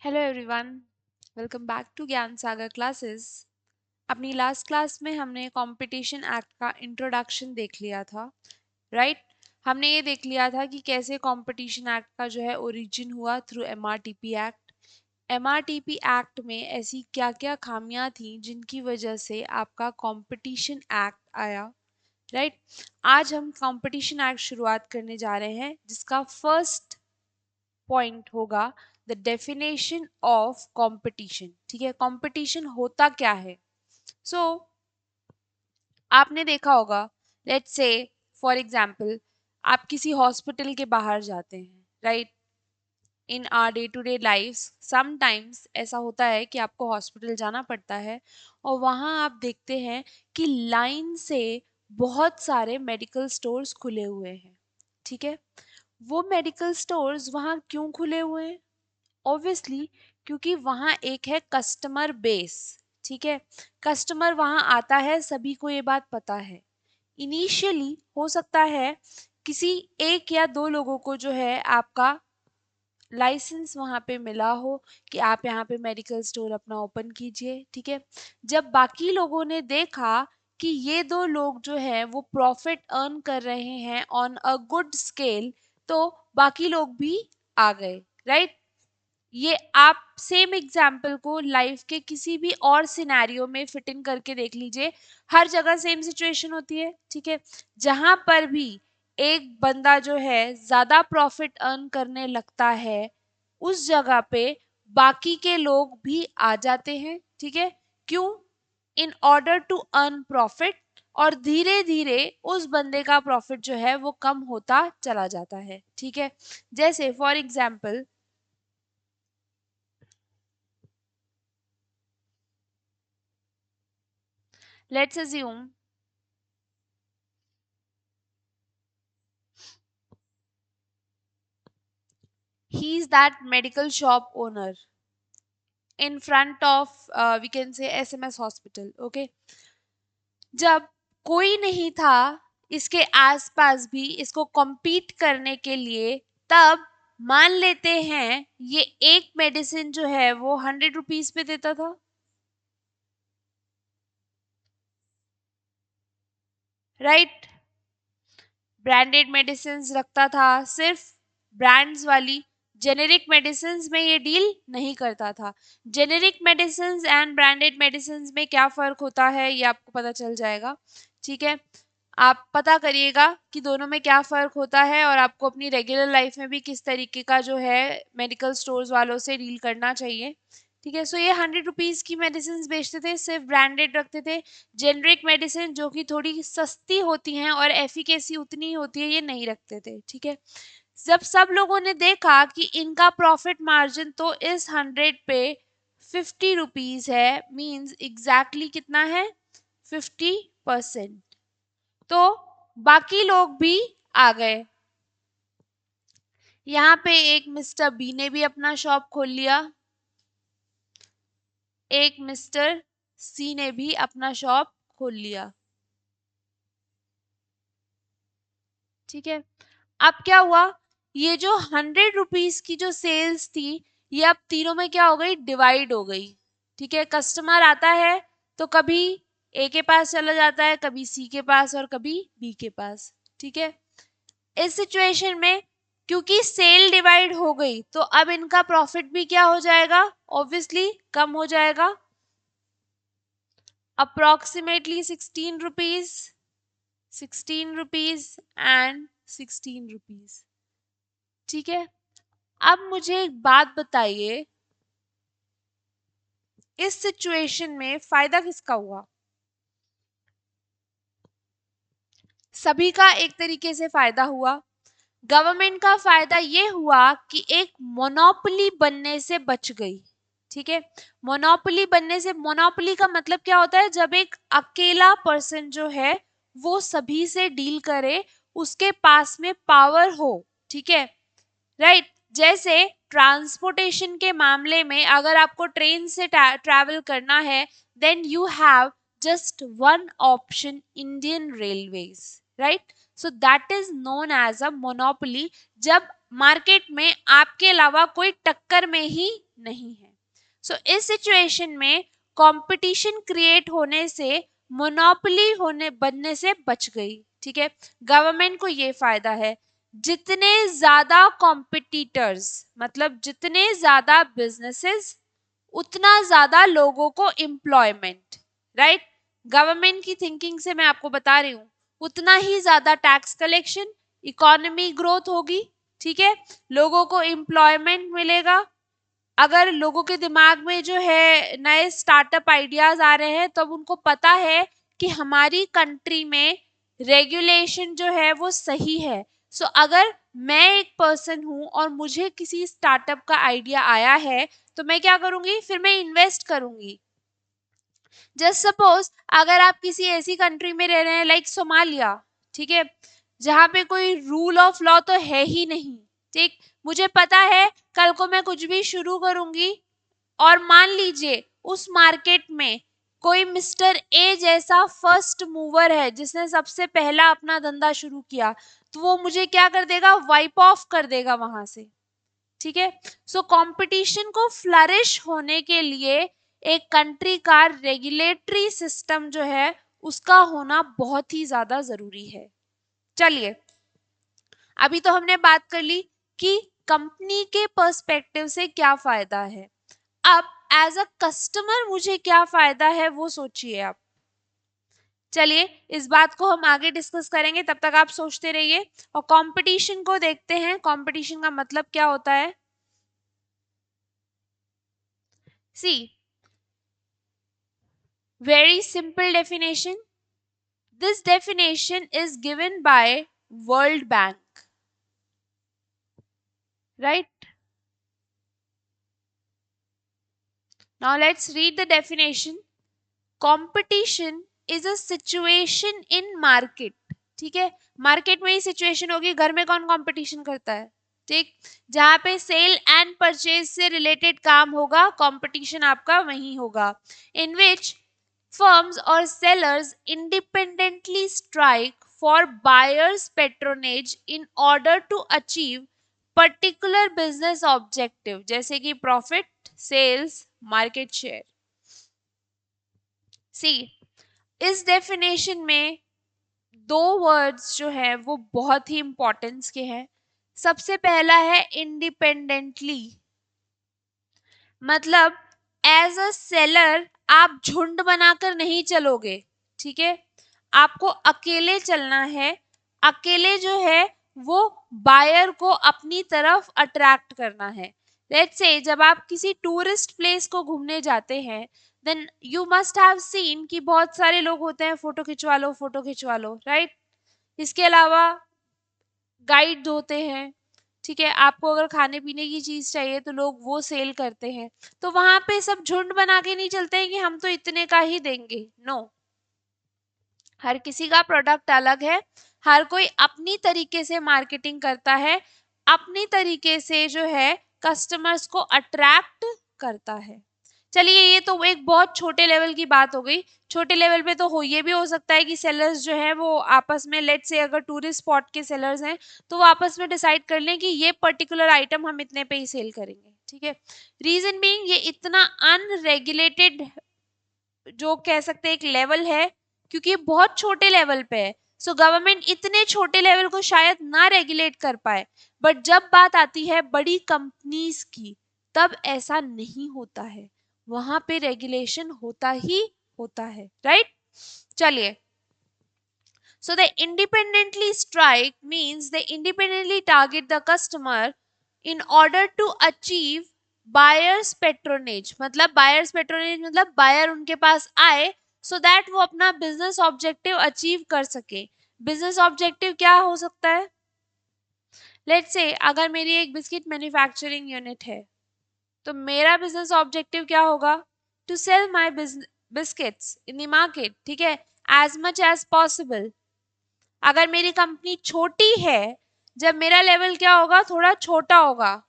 Hello everyone, welcome back to Gyan Sagar classes. अपनी last class में हमने कंपटीशन एक्ट का इंट्रोडक्शन देख लिया था, राइट। हमने ये देख लिया था कि कैसे कंपटीशन एक्ट का जो है ओरिजिन हुआ through MRTP act. MRTP act में ऐसी क्या क्या खामियां थी जिनकी वजह से आपका कंपटीशन एक्ट आया, राइट। आज हम कंपटीशन एक्ट शुरुआत करने जा रहे हैं, जिसका फर्स्ट पॉइंट होगा द डेफिनेशन ऑफ कंपटीशन। ठीक है, कंपटीशन होता क्या है। सो आपने देखा होगा, लेट्स से फॉर एग्जांपल आप किसी हॉस्पिटल के बाहर जाते हैं, right. In our day to day life sometimes ऐसा होता है कि आपको हॉस्पिटल जाना पड़ता है और वहाँ आप देखते हैं कि लाइन से बहुत सारे मेडिकल स्टोर्स खुले हुए हैं। ठीक है, वो मेडिकल स्टोर्स वहाँ क्यों खुले हुए हैं? ऑब्वियसली क्योंकि वहाँ एक है कस्टमर बेस। ठीक है, कस्टमर वहाँ आता है, सभी को ये बात पता है। इनिशियली हो सकता है किसी एक या दो लोगों को जो है आपका लाइसेंस वहाँ पे मिला हो कि आप यहाँ पे मेडिकल स्टोर अपना ओपन कीजिए। ठीक है, जब बाकी लोगों ने देखा कि ये दो लोग जो है वो प्रॉफिट अर्न कर रहे हैं ऑन अ गुड स्केल, तो बाकी लोग भी आ गए, राइट। ये आप सेम एग्जाम्पल को लाइफ के किसी भी और सिनेरियो में फिट इन करके देख लीजिए, हर जगह सेम सिचुएशन होती है। ठीक है, जहां पर भी एक बंदा जो है ज्यादा प्रॉफिट अर्न करने लगता है, उस जगह पे बाकी के लोग भी आ जाते हैं। ठीक है, क्यों? In order to earn profit. और धीरे धीरे उस बंदे का प्रॉफिट जो है वो कम होता चला जाता है। ठीक है, जैसे for example let's assume he's that medical shop owner in front of we can say SMS hospital. Okay, जब कोई नहीं था इसके आसपास भी इसको compete करने के लिए, तब मान लेते हैं ये एक मेडिसिन जो है वो 100 रुपीज पे देता था, राइट। ब्रांडेड मेडिसिन रखता था, सिर्फ ब्रांड्स वाली। जेनेरिक मेडिसिन में ये डील नहीं करता था। Generic medicine and branded medicine में क्या फर्क होता है ये आपको पता चल जाएगा। ठीक है, आप पता करिएगा कि दोनों में क्या फर्क होता है और आपको अपनी रेगुलर लाइफ में भी किस तरीके का जो है मेडिकल स्टोर्स वालों से डील करना चाहिए। ठीक है, सो ये 100 रुपीज की मेडिसिन बेचते थे, सिर्फ ब्रांडेड रखते थे। जेनरिक मेडिसिन जो कि थोड़ी सस्ती होती हैं और एफिकेसी उतनी ही होती है, ये नहीं रखते थे। ठीक है, जब सब लोगों ने देखा कि इनका प्रॉफिट मार्जिन तो इस 100 पे 50 रुपीज है, मींस एग्जैक्टली कितना है, 50%, तो बाकी लोग भी आ गए। यहाँ पे एक मिस्टर बी ने भी अपना शॉप खोल लिया, एक मिस्टर सी ने भी अपना शॉप खोल लिया। ठीक है, अब क्या हुआ, ये जो 100 रुपीज की जो सेल्स थी, ये अब तीनों में क्या हो गई, डिवाइड हो गई। ठीक है, कस्टमर आता है तो कभी ए के पास चला जाता है, कभी सी के पास और कभी बी के पास। ठीक है, इस सिचुएशन में क्योंकि सेल डिवाइड हो गई, तो अब इनका प्रॉफिट भी क्या हो जाएगा, ऑब्वियसली कम हो जाएगा, approximately 16 rupees, 16 rupees and 16 rupees. ठीक है, अब मुझे एक बात बताइए, इस सिचुएशन में फायदा किसका हुआ? सभी का एक तरीके से फायदा हुआ। गवर्नमेंट का फायदा ये हुआ कि एक मोनोपोली बनने से बच गई। ठीक है, मोनोपोली बनने से, मोनोपोली का मतलब क्या होता है, जब एक अकेला पर्सन जो है वो सभी से डील करे, उसके पास में पावर हो। ठीक है, राइट। जैसे ट्रांसपोर्टेशन के मामले में अगर आपको ट्रेन से ट्रैवल करना है, then you have just one option, Indian railways, right. So that is known as a monopoly. जब मार्केट में आपके अलावा कोई टक्कर में ही नहीं है। सो इस सिचुएशन में कंपटीशन क्रिएट होने से, मोनोपोली होने बनने से बच गई। ठीक है, गवर्नमेंट को ये फायदा है, जितने ज्यादा कॉम्पिटिटर्स मतलब जितने ज्यादा बिजनेसेस उतना ज्यादा लोगों को एम्प्लॉयमेंट, राइट। गवर्नमेंट की थिंकिंग से मैं आपको बता रही हूं, उतना ही ज्यादा टैक्स कलेक्शन, इकोनॉमी ग्रोथ होगी। ठीक है, लोगों को एम्प्लॉयमेंट मिलेगा। अगर लोगों के दिमाग में जो है नए स्टार्टअप आइडियाज आ रहे हैं, तब उनको पता है कि हमारी कंट्री में रेगुलेशन जो है वो सही है। सो अगर मैं एक पर्सन हूं और मुझे किसी स्टार्टअप का आइडिया आया है, तो मैं क्या करूंगी, फिर मैं इन्वेस्ट करूंगी। जस्ट सपोज अगर आप किसी ऐसी कंट्री में रह रहे हैं लाइक सोमालिया, ठीक है, जहां पे कोई रूल ऑफ लॉ तो है ही नहीं। ठीक, मुझे पता है कल को मैं कुछ भी शुरू करूंगी और मान लीजिए उस मार्केट में कोई मिस्टर ए जैसा फर्स्ट मूवर है जिसने सबसे पहला अपना धंधा शुरू किया, तो वो मुझे क्या कर देगा, वाइप ऑफ कर देगा वहां से। ठीक है, सो कंपटीशन को फ्लरिश होने के लिए एक कंट्री का रेगुलेटरी सिस्टम जो है उसका होना बहुत ही ज्यादा जरूरी है। चलिए, अभी तो हमने बात कर ली कि कंपनी के पर्सपेक्टिव से क्या फायदा है। अब एज अ कस्टमर मुझे क्या फायदा है वो सोचिए आप। चलिए, इस बात को हम आगे डिस्कस करेंगे, तब तक आप सोचते रहिए और कंपटीशन को देखते हैं। कंपटीशन का मतलब क्या होता है? सी, very simple definition. This definition is given by World Bank, right? Now let's read the definition. Competition is a situation in market. ठीक है, मार्केट में ही सिचुएशन होगी, घर में कौन कंपटीशन करता है? ठीक, जहां पे सेल एंड परचेज से रिलेटेड काम होगा, कंपटीशन आपका वहीं होगा। इन विच firms or sellers independently strike for buyers patronage in order to achieve particular business objective, जैसे कि profit, sales, market share. सी, इस डेफिनेशन में दो वर्ड्स जो है वो बहुत ही इंपॉर्टेंस के हैं। सबसे पहला है इंडिपेंडेंटली, मतलब एज अ सेलर आप झुंड बनाकर नहीं चलोगे। ठीक है, आपको अकेले चलना है। अकेले जो है वो बायर को अपनी तरफ अट्रैक्ट करना है। लेट्स से जब आप किसी टूरिस्ट प्लेस को घूमने जाते हैं, then you must have seen कि बहुत सारे लोग होते हैं, फोटो खिंचवा लो, फोटो खिंचवा लो, राइट। इसके अलावा गाइड होते हैं। ठीक है, आपको अगर खाने पीने की चीज चाहिए तो लोग वो सेल करते हैं। तो वहां पे सब झुंड बना के नहीं चलते हैं कि हम तो इतने का ही देंगे। नो, हर किसी का प्रोडक्ट अलग है, हर कोई अपनी तरीके से मार्केटिंग करता है, अपनी तरीके से जो है कस्टमर्स को अट्रैक्ट करता है। चलिए, ये तो एक बहुत छोटे लेवल की बात हो गई। छोटे लेवल पे तो ये भी हो सकता है कि सेलर्स जो है वो आपस में, लेट्स से अगर टूरिस्ट स्पॉट के सेलर्स हैं तो वो आपस में डिसाइड कर लें कि ये पर्टिकुलर आइटम हम इतने पे ही सेल करेंगे। ठीक है, रीजन बीइंग ये इतना अनरेगुलेटेड जो कह सकते हैं एक लेवल है, क्योंकि ये बहुत छोटे लेवल पे है। सो गवर्नमेंट इतने छोटे लेवल को शायद ना रेगुलेट कर पाए, बट जब बात आती है बड़ी कंपनीज की, तब ऐसा नहीं होता है, वहां पे रेगुलेशन होता ही होता है, राइट। चलिए, so they independently strike means they independently target the customer in order to achieve buyers patronage, मतलब buyers patronage मतलब बायर उनके पास आए so that वो अपना बिजनेस ऑब्जेक्टिव अचीव कर सके। बिजनेस ऑब्जेक्टिव क्या हो सकता है? लेट्स से अगर मेरी एक बिस्किट मैन्युफैक्चरिंग यूनिट है, तो मेरा बिजनेस ऑब्जेक्टिव क्या होगा? To sell my biscuits in the market. ठीक है, एज मच एज पॉसिबल। अगर मेरी कंपनी छोटी है, जब मेरा लेवल क्या होगा, थोड़ा छोटा होगा।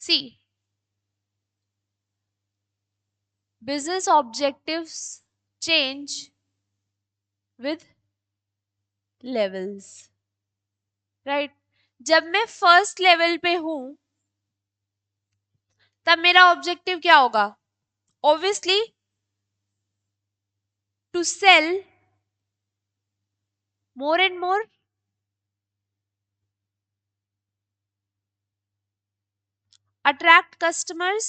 सी, business objectives change with levels, right. जब मैं फर्स्ट लेवल पे हूं तब मेरा ऑब्जेक्टिव क्या होगा? Obviously to sell more and more, attract customers,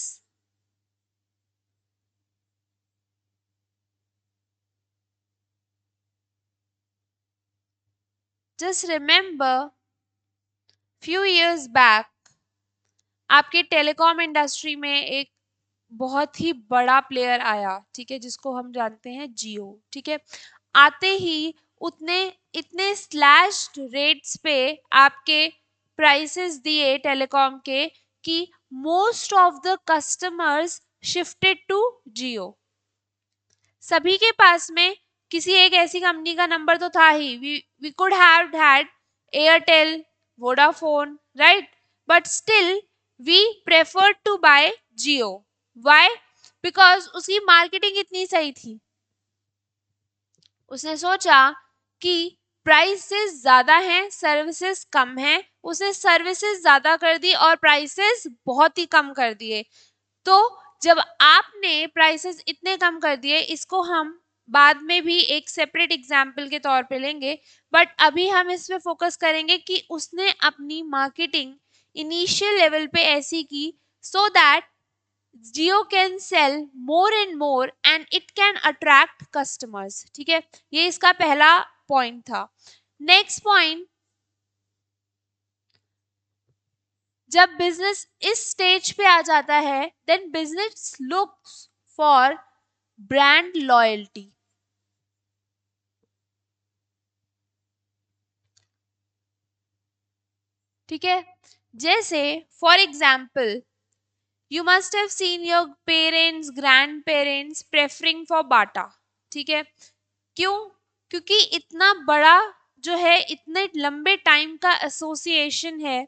just remember few years back आपके टेलीकॉम इंडस्ट्री में एक बहुत ही बड़ा प्लेयर आया, ठीक है, जिसको हम जानते हैं जियो, ठीक है। आते ही उतने इतने स्लैश्ड रेट्स पे आपके प्राइसेस दिए टेलीकॉम के कि most of the customers shifted to Jio. सभी के पास में किसी एक ऐसी कंपनी का नंबर तो था ही, we could have had Airtel, Vodafone, right, but still we prefer to buy Jio. Why? Because उसकी मार्केटिंग इतनी सही थी। उसने सोचा कि प्राइसेस ज्यादा हैं, सर्विसेज कम हैं, उसने सर्विसेज ज्यादा कर दी और प्राइसेस बहुत ही कम कर दिए। तो जब आपने प्राइसेस इतने कम कर दिए, इसको हम बाद में भी एक सेपरेट एग्जाम्पल के तौर पे लेंगे, बट अभी हम इस पे फोकस करेंगे कि उसने अपनी मार्केटिंग इनिशियल लेवल पे ऐसी की so that Jio can sell more and more and it can attract customers, ठीक है। ये इसका पहला पॉइंट था। नेक्स्ट पॉइंट, जब बिजनेस इस स्टेज पे आ जाता है then business looks for brand loyalty. ठीक है, जैसे for example you must have seen your parents, grand parents preferring for Bata, ठीक है। क्यों? क्योंकि इतना बड़ा जो है, इतने लंबे टाइम का एसोसिएशन है,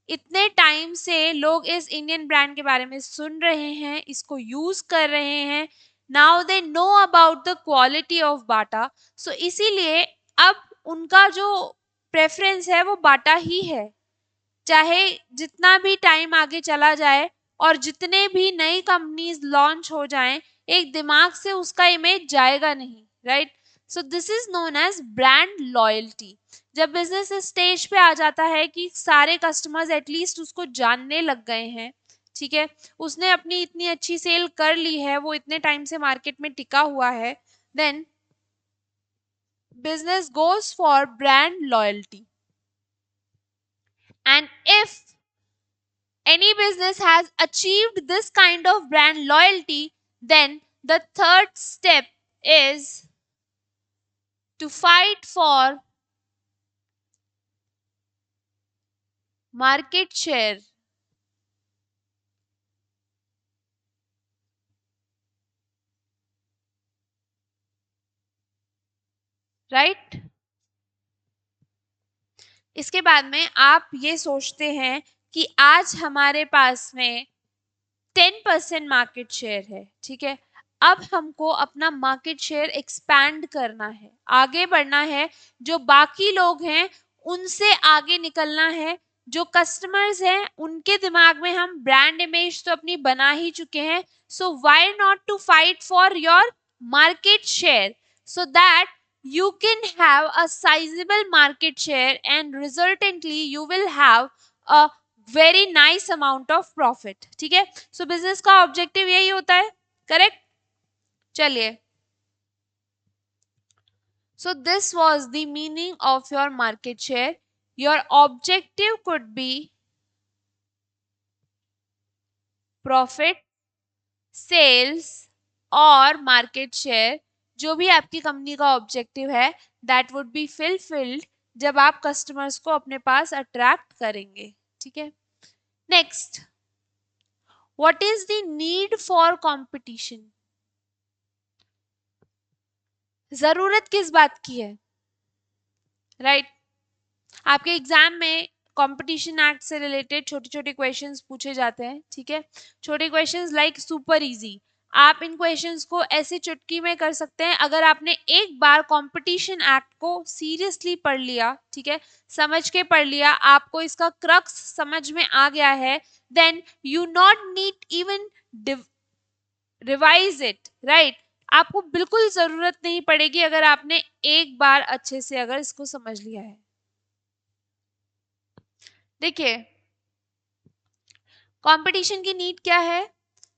इतने टाइम से लोग इस इंडियन ब्रांड के बारे में सुन रहे हैं, इसको यूज कर रहे हैं, now they know about the quality of Bata. So इसीलिए अब उनका जो प्रेफरेंस है वो बाटा ही है। चाहे जितना भी टाइम आगे चला जाए और जितने भी नई कंपनीज लॉन्च हो जाएं, एक दिमाग से उसका इमेज जाएगा नहीं, right. So this is known as brand loyalty. जब बिजनेस इस स्टेज पे आ जाता है कि सारे कस्टमर्स एटलीस्ट उसको जानने लग गए हैं, ठीक है, उसने अपनी इतनी अच्छी सेल कर ली है, वो इतने टाइम से मार्केट में टिका हुआ है, then business goes for brand loyalty. And if any business has achieved this kind of brand loyalty, then the third step is to fight for market share. Right? इसके बाद में आप ये सोचते हैं कि आज हमारे पास में 10% मार्केट शेयर है, ठीक है। अब हमको अपना मार्केट शेयर एक्सपैंड करना है, आगे बढ़ना है, जो बाकी लोग हैं उनसे आगे निकलना है। जो कस्टमर्स हैं उनके दिमाग में हम ब्रांड इमेज तो अपनी बना ही चुके हैं, so why not to fight for your market share so that you can have a sizable market share and resultantly you will have a very nice amount of profit, ठीक है। सो business का objective यही होता है, correct. चलिए, so this was the meaning of your market share. Your objective could be profit, sales और market share। जो भी आपकी कंपनी का ऑब्जेक्टिव है दैट वुड बी फुलफिल्ड जब आप कस्टमर्स को अपने पास अट्रैक्ट करेंगे, ठीक है। Next, what is the need for competition? जरूरत किस बात की है, राइट। आपके एग्जाम में कंपटीशन एक्ट से रिलेटेड छोटे छोटे क्वेश्चंस पूछे जाते हैं, ठीक है। छोटे क्वेश्चंस लाइक सुपर इजी, आप इन क्वेश्चंस को ऐसे चुटकी में कर सकते हैं अगर आपने एक बार कंपटीशन एक्ट को सीरियसली पढ़ लिया, ठीक है, समझ के पढ़ लिया, आपको इसका क्रक्स समझ में आ गया है, then you not need even revise it, right. आपको बिल्कुल जरूरत नहीं पड़ेगी अगर आपने एक बार अच्छे से अगर इसको समझ लिया है। देखिए कंपटीशन की नीड क्या है?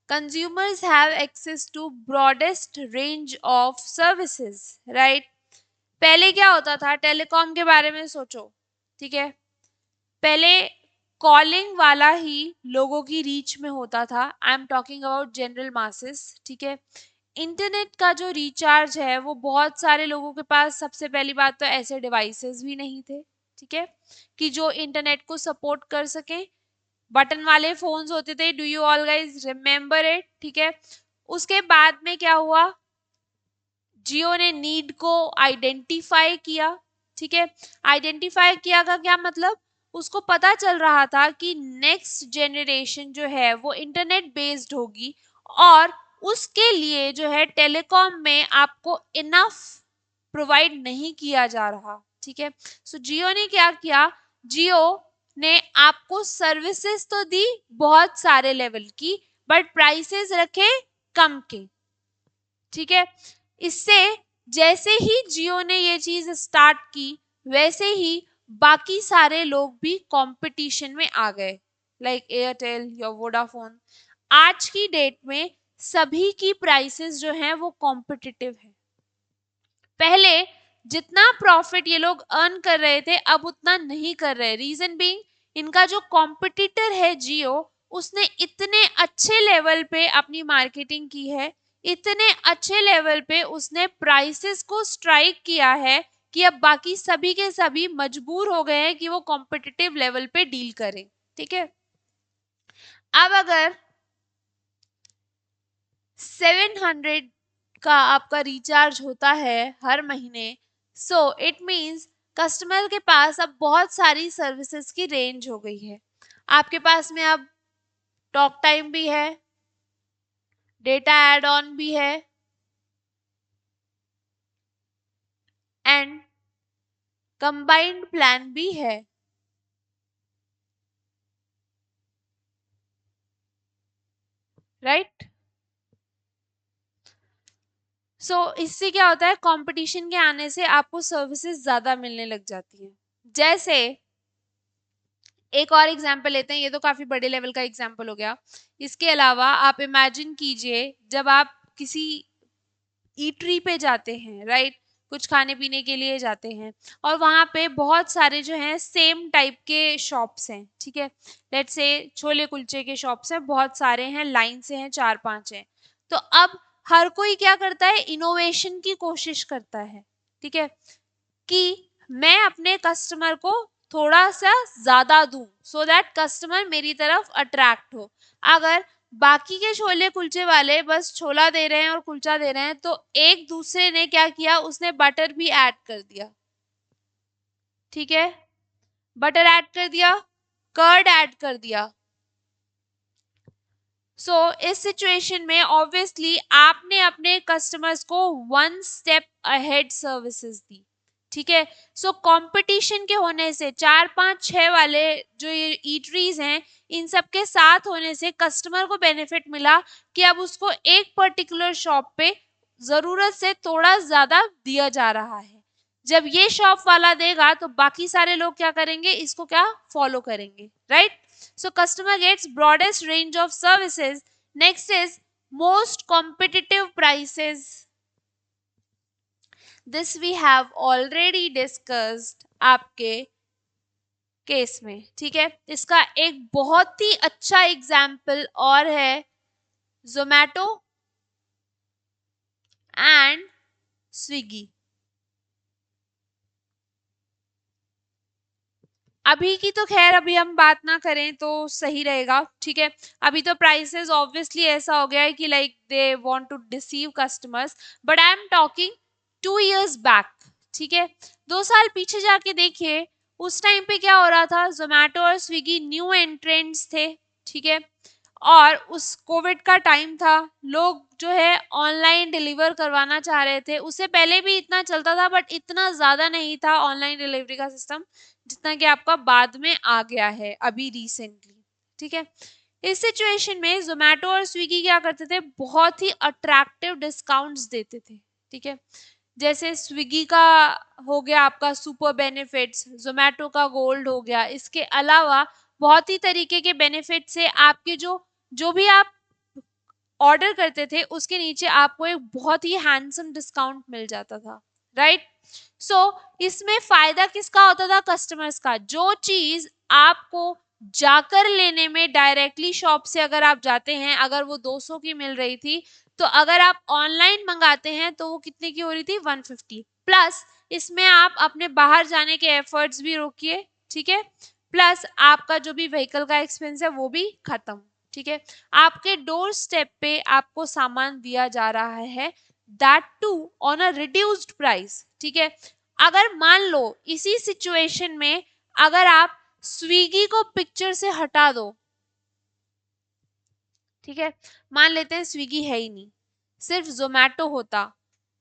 Consumers have access to broadest range of services, right. पहले क्या होता था, टेलीकॉम के बारे में सोचो, ठीक है, पहले कॉलिंग वाला ही लोगों की रीच में होता था। आई am talking about general masses, ठीक है। इंटरनेट का जो रिचार्ज है वो बहुत सारे लोगों के पास, सबसे पहली बात तो ऐसे डिवाइसेस भी नहीं थे, ठीक है, कि जो इंटरनेट को सपोर्ट कर सके। बटन वाले फोन्स होते थे, do you all guys remember it, ठीक है। उसके बाद में क्या हुआ, जियो ने नीड को आइडेंटिफाई किया, ठीक है। आइडेंटिफाई किया का क्या मतलब, उसको पता चल रहा था कि नेक्स्ट जनरेशन जो है वो इंटरनेट बेस्ड होगी और उसके लिए जो है टेलीकॉम में आपको इनफ प्रोवाइड नहीं किया जा रहा, ठीक है। सो जियो ने क्या किया, जियो ने आपको सर्विसेज तो दी बहुत सारे लेवल की, बट प्राइसेस रखे कम के, ठीक है। इससे जैसे ही जियो ने ये चीज स्टार्ट की वैसे ही बाकी सारे लोग भी कंपटीशन में आ गए, लाइक एयरटेल या वोडाफोन। आज की डेट में सभी की प्राइसेस जो हैं वो कॉम्पिटिटिव है। पहले जितना प्रॉफिट ये लोग अर्न कर रहे थे अब उतना नहीं कर रहे। रीजन बीइंग इनका जो कॉम्पिटिटर है जियो, उसने इतने अच्छे लेवल पे अपनी मार्केटिंग की है, इतने अच्छे लेवल पे उसने प्राइसेस को स्ट्राइक किया है कि अब बाकी सभी के सभी मजबूर हो गए हैं कि वो कॉम्पिटिटिव लेवल पे डील करें, ठीक है। अब अगर 700 का आपका रिचार्ज होता है हर महीने, सो इट मींस कस्टमर के पास अब बहुत सारी सर्विसेज की रेंज हो गई है। आपके पास में अब टॉक टाइम भी है, डेटा एड ऑन भी है एंड कंबाइंड प्लान भी है, राइट। सो इससे क्या होता है, कंपटीशन के आने से आपको सर्विसेज ज्यादा मिलने लग जाती है। जैसे एक और एग्जाम्पल लेते हैं, ये तो काफी बड़े लेवल का एग्जाम्पल हो गया। इसके अलावा आप इमेजिन कीजिए जब आप किसी ईटरी पे जाते हैं, राइट, कुछ खाने पीने के लिए जाते हैं और वहां पे बहुत सारे जो हैं सेम टाइप के शॉप्स हैं, ठीक है। लेट्स से छोले कुलचे के शॉप्स हैं, बहुत सारे हैं, लाइन से हैं, 4-5 हैं। तो अब हर कोई क्या करता है, इनोवेशन की कोशिश करता है, ठीक है, कि मैं अपने कस्टमर को थोड़ा सा ज्यादा दूं सो दैट कस्टमर मेरी तरफ अट्रैक्ट हो। अगर बाकी के छोले कुलचे वाले बस छोला दे रहे हैं और कुलचा दे रहे हैं तो एक दूसरे ने क्या किया, उसने बटर भी ऐड कर दिया, ठीक है, बटर ऐड कर दिया, कर्ड ऐड कर दिया। इस सिचुएशन में ऑब्वियसली आपने अपने कस्टमर्स को 1 स्टेप अहेड सर्विसेज दी, ठीक है। कंपटीशन के होने से 4-5-6 वाले जो ये ईटरीज हैं, इन सब के साथ होने से कस्टमर को बेनिफिट मिला कि अब उसको एक पर्टिकुलर शॉप पे जरूरत से थोड़ा ज्यादा दिया जा रहा है। जब ये शॉप वाला देगा तो बाकी सारे लोग क्या करेंगे, इसको क्या फॉलो करेंगे, right. So customer gets broadest range of services. Next is most competitive prices. This we have already discussed आपके केस में, ठीक है। इसका एक बहुत ही अच्छा एग्जाम्पल और है जोमैटो एंड स्विगी। अभी की तो खैर अभी हम बात ना करें तो सही रहेगा, ठीक है। अभी तो प्राइसेस ऑब्वियसली ऐसा हो गया है कि like they want to deceive customers, but I am talking 2 years back, ठीक है। 2 साल पीछे जाके देखिए, उस टाइम पे क्या हो रहा था, जोमैटो और स्विगी न्यू एंट्रेंट्स थे, ठीक है। और उस कोविड का टाइम था, लोग जो है ऑनलाइन डिलीवर करवाना चाह रहे थे। उससे पहले भी इतना चलता था बट इतना ज्यादा नहीं था ऑनलाइन डिलीवरी का सिस्टम जितना कि आपका बाद में आ गया है अभी रिसेंटली। ठीक है, इस सिचुएशन में जोमेटो और स्विगी क्या करते थे, बहुत ही अट्रैक्टिव डिस्काउंट्स देते थे। ठीक है, जैसे स्विगी का हो गया आपका सुपर बेनिफिट्स, जोमेटो का गोल्ड हो गया, इसके अलावा बहुत ही तरीके के बेनिफिट से आपके जो भी आप ऑर्डर करते थे उसके नीचे आपको एक बहुत ही हैंडसम डिस्काउंट मिल जाता था, राइट। सो इसमें फायदा किसका होता था, कस्टमर्स का। जो चीज आपको जाकर लेने में डायरेक्टली शॉप से अगर आप जाते हैं, अगर वो 200 की मिल रही थी, तो अगर आप ऑनलाइन मंगाते हैं तो वो कितने की हो रही थी, 150 प्लस। इसमें आप अपने बाहर जाने के एफर्ट्स भी रोकिए, ठीक है, प्लस आपका जो भी व्हीकल का एक्सपेंस है वो भी खत्म। ठीक है, आपके डोर स्टेप पे आपको सामान दिया जा रहा है, that too on a reduced price. ठीक है, अगर मान लो इसी सिचुएशन में अगर आप स्विगी को पिक्चर से हटा दो, ठीक है, मान लेते हैं स्विगी है ही नहीं, सिर्फ जोमेटो होता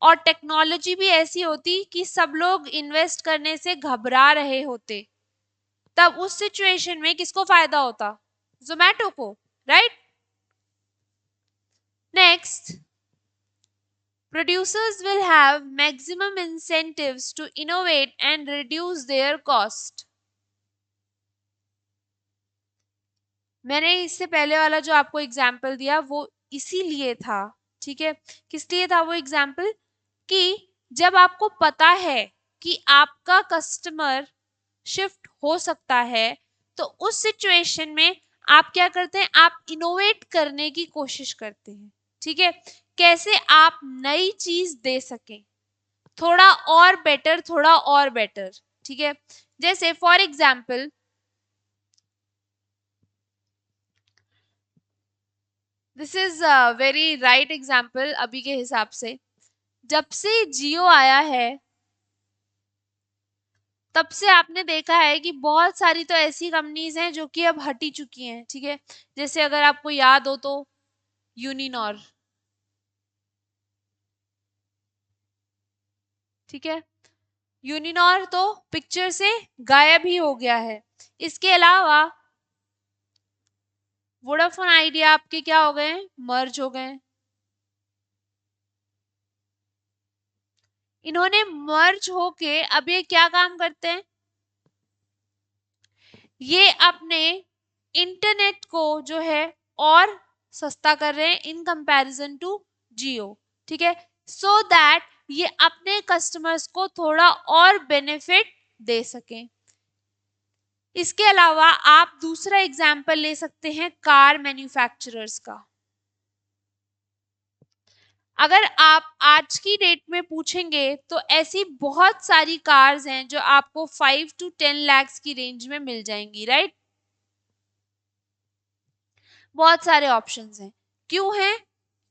और टेक्नोलॉजी भी ऐसी होती कि सब लोग इन्वेस्ट करने से घबरा रहे होते, तब उस सिचुएशन में किसको फायदा होता, जोमेटो को, right. Next, producers will have maximum incentives to innovate and reduce their cost। मैंने इससे पहले वाला जो आपको एग्जाम्पल दिया वो इसीलिए था, ठीक है, किस लिए था वो एग्जाम्पल, कि जब आपको पता है कि आपका कस्टमर शिफ्ट हो सकता है तो उस सिचुएशन में आप क्या करते हैं, आप इनोवेट करने की कोशिश करते हैं। ठीक है, कैसे आप नई चीज दे सकें, थोड़ा और बेटर, थोड़ा और बेटर। ठीक है, जैसे for example, this is a very right example अभी के हिसाब से, जब से जियो आया है तब से आपने देखा है कि बहुत सारी तो ऐसी कंपनीज हैं जो कि अब हटी चुकी हैं। ठीक है, जैसे अगर आपको याद हो तो यूनिनॉर, ठीक है, यूनिनॉर तो पिक्चर से गायब ही हो गया है। इसके अलावा वोडाफोन आइडिया आपके क्या हो गए, मर्ज हो गए। इन्होंने मर्ज होके अब ये क्या काम करते हैं, ये अपने इंटरनेट को जो है और सस्ता कर रहे हैं इन कंपैरिजन टू जियो। ठीक है, सो दैट ये अपने कस्टमर्स को थोड़ा और बेनिफिट दे सकें। इसके अलावा आप दूसरा एग्जाम्पल ले सकते हैं कार मैन्युफैक्चरर्स का। अगर आप आज की डेट में पूछेंगे तो ऐसी बहुत सारी कार्स हैं जो आपको 5 to 10 lakhs की रेंज में मिल जाएंगी, राइट। बहुत सारे ऑप्शंस हैं, क्यों है,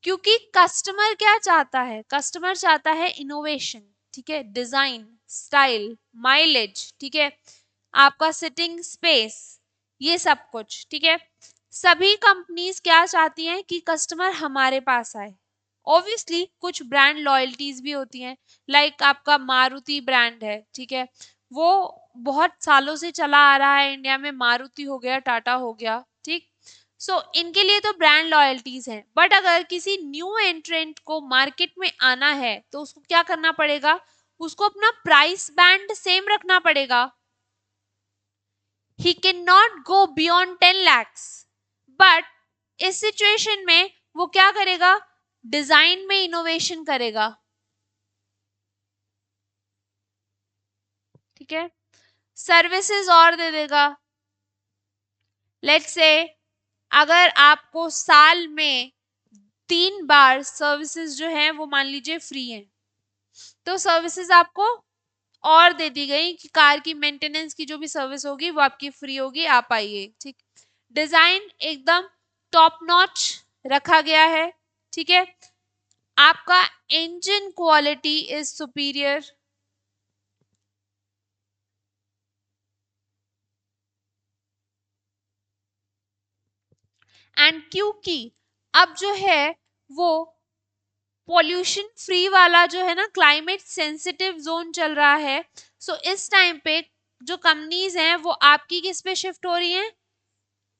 क्योंकि कस्टमर क्या चाहता है, कस्टमर चाहता है इनोवेशन, ठीक है, डिजाइन, स्टाइल, माइलेज, ठीक है, आपका सिटिंग स्पेस, ये सब कुछ। ठीक है, सभी कंपनीज क्या चाहती हैं कि कस्टमर हमारे पास आए। ऑब्वियसली कुछ ब्रांड लॉयल्टीज भी होती हैं, लाइक आपका मारुति ब्रांड है, ठीक है, वो बहुत सालों से चला आ रहा है इंडिया में, मारुति हो गया, टाटा हो गया, ठीक। सो इनके लिए तो ब्रांड लॉयल्टीज हैं, बट अगर किसी न्यू एंट्रेंट को मार्केट में आना है तो उसको क्या करना पड़ेगा, उसको अपना प्राइस बैंड सेम रखना पड़ेगा। He can not go beyond 10 lakhs, but इस सिचुएशन में वो क्या करेगा, डिजाइन में इनोवेशन करेगा। ठीक है, सर्विसेज और दे देगा। लेट्स से अगर आपको साल में 3 बार सर्विसेज जो है वो मान लीजिए फ्री हैं, तो सर्विसेज आपको और दे दी गई कि कार की मेंटेनेंस की जो भी सर्विस होगी वो आपकी फ्री होगी, आप आइए। ठीक, डिजाइन एकदम टॉप नॉच रखा गया है। ठीक है, आपका engine quality is superior. And क्योंकि अब जो है वो पॉल्यूशन फ्री वाला जो है ना क्लाइमेट सेंसिटिव जोन चल रहा है, सो इस टाइम पे जो कंपनीज हैं वो आपकी किस पे शिफ्ट हो रही हैं,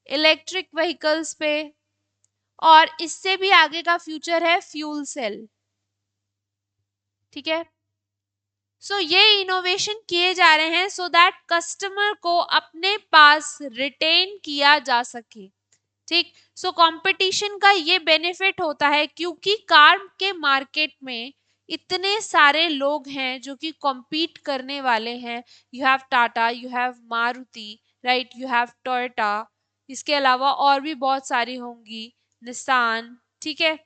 इलेक्ट्रिक व्हीकल्स पे, और इससे भी आगे का फ्यूचर है फ्यूल सेल। ठीक है, सो ये इनोवेशन किए जा रहे हैं सो दैट कस्टमर को अपने पास रिटेन किया जा सके। ठीक, सो कंपटीशन का ये बेनिफिट होता है क्योंकि कार के मार्केट में इतने सारे लोग हैं जो कि कॉम्पीट करने वाले हैं। You have Tata, you have Maruti, right, you have Toyota, इसके अलावा और भी बहुत सारी होंगी, निसान। ठीक है,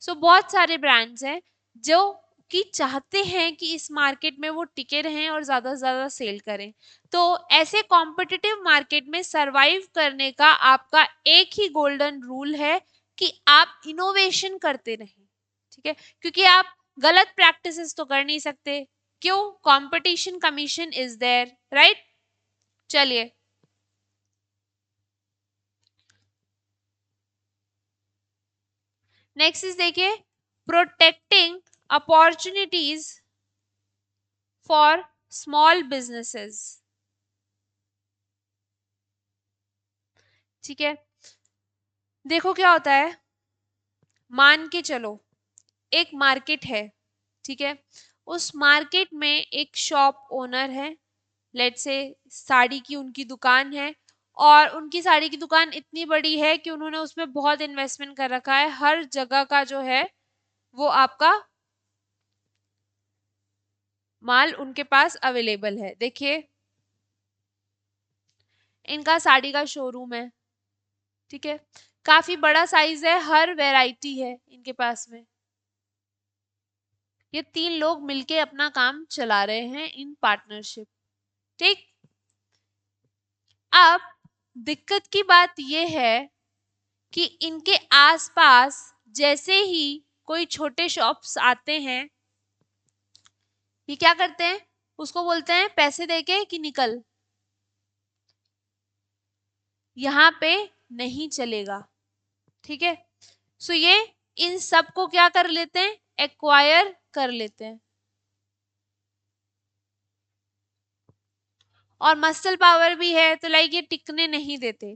सो बहुत सारे ब्रांड्स हैं जो कि चाहते हैं कि इस मार्केट में वो टिके रहें और ज्यादा से ज्यादा सेल करें। तो ऐसे कॉम्पिटिटिव मार्केट में सरवाइव करने का आपका एक ही गोल्डन रूल है कि आप इनोवेशन करते रहें। ठीक है, क्योंकि आप गलत प्रैक्टिसेस तो कर नहीं सकते, क्यों, competition commission is there, right. चलिए, नेक्स्ट इज देखिए, protecting opportunities for small businesses. ठीक है, देखो क्या होता है, मान के चलो एक मार्केट है, ठीक है, उस मार्केट में एक शॉप ओनर है, लेट्स से साड़ी की उनकी दुकान है, और उनकी साड़ी की दुकान इतनी बड़ी है कि उन्होंने उसमें बहुत इन्वेस्टमेंट कर रखा है, हर जगह का जो है वो आपका माल उनके पास अवेलेबल है। देखिए, इनका साड़ी का शोरूम है, ठीक है, काफी बड़ा साइज है, हर वैरायटी है इनके पास में। ये 3 लोग मिलके अपना काम चला रहे हैं इन पार्टनरशिप। ठीक, अब दिक्कत की बात यह है कि इनके आसपास जैसे ही कोई छोटे शॉप्स आते हैं, ये क्या करते हैं, उसको बोलते हैं पैसे देके कि निकल, यहाँ पे नहीं चलेगा। ठीक है, सो ये इन सब को क्या कर लेते हैं, एक्वायर कर लेते हैं, और मसल पावर भी है तो लाइक ये टिकने नहीं देते।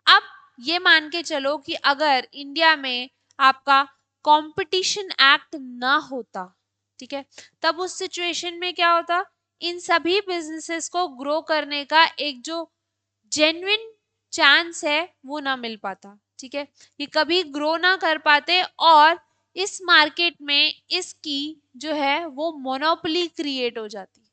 अब ये मान के चलो कि अगर इंडिया में आपका कंपटीशन एक्ट ना होता, ठीक है, तब उस सिचुएशन में क्या होता, इन सभी बिजनेसेस को ग्रो करने का एक जो जेन्युइन चांस है वो ना मिल पाता। ठीक है, ये कभी ग्रो ना कर पाते, और इस मार्केट में इसकी जो है वो मोनोपोली क्रिएट हो जाती।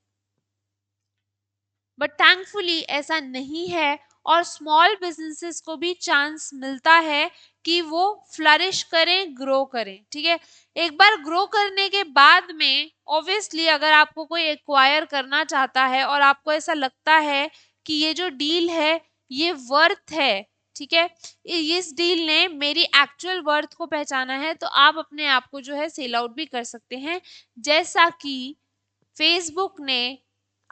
बट थैंकफुली ऐसा नहीं है, और स्मॉल बिजनेसेस को भी चांस मिलता है कि वो फ्लरिश करें, ग्रो करें। ठीक है, एक बार ग्रो करने के बाद में ऑब्वियसली अगर आपको कोई एक्वायर करना चाहता है और आपको ऐसा लगता है कि ये जो डील है ये वर्थ है, ठीक है, इस डील ने मेरी एक्चुअल वर्थ को पहचाना है, तो आप अपने आप को जो है सेल आउट भी कर सकते हैं, जैसा कि फेसबुक ने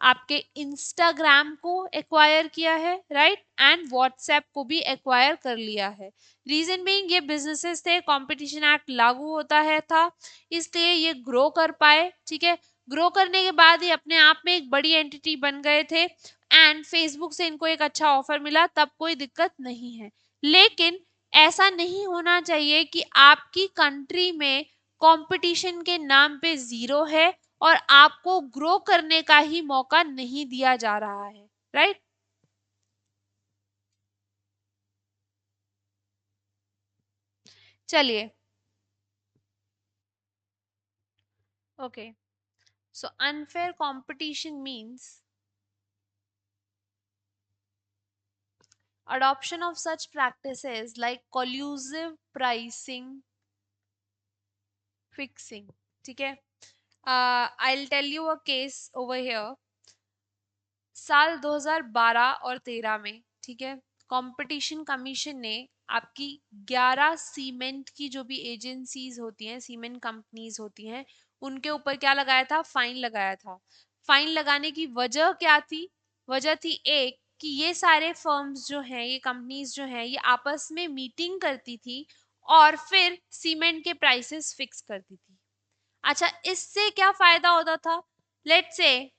आपके इंस्टाग्राम को एक्वायर किया है, राइट, एंड व्हाट्सएप को भी एक्वायर कर लिया है। रीजन बीइंग ये बिजनेसेस थे, कंपटीशन एक्ट लागू होता है था, इसलिए ये ग्रो कर पाए। ठीक है, ग्रो करने के बाद ये अपने आप में एक बड़ी एंटिटी बन गए थे, एंड फेसबुक से इनको एक अच्छा ऑफर मिला, तब कोई दिक्कत नहीं है। लेकिन ऐसा नहीं होना चाहिए कि आपकी कंट्री में कंपटीशन के नाम पे जीरो है और आपको ग्रो करने का ही मौका नहीं दिया जा रहा है, राइट। चलिए, okay, so unfair competition means adoption of such practices like collusive pricing, fixing। ठीक है, I'll tell you a case over here। साल 2012 और 13 में, ठीक है, कंपटीशन कमीशन ने आपकी 11 सीमेंट की जो भी एजेंसीज होती हैं, सीमेंट कंपनीज होती हैं, उनके ऊपर क्या लगाया था, फाइन लगाया था। फाइन लगाने की वजह क्या थी, वजह थी एक कि ये सारे फर्म्स जो हैं, ये कंपनीज जो हैं, ये आपस में मीटिंग करती थी और फिर सीमेंट के प्राइसेस फिक्स करती थी। अच्छा, इससे क्या फायदा होता था? लेट्स से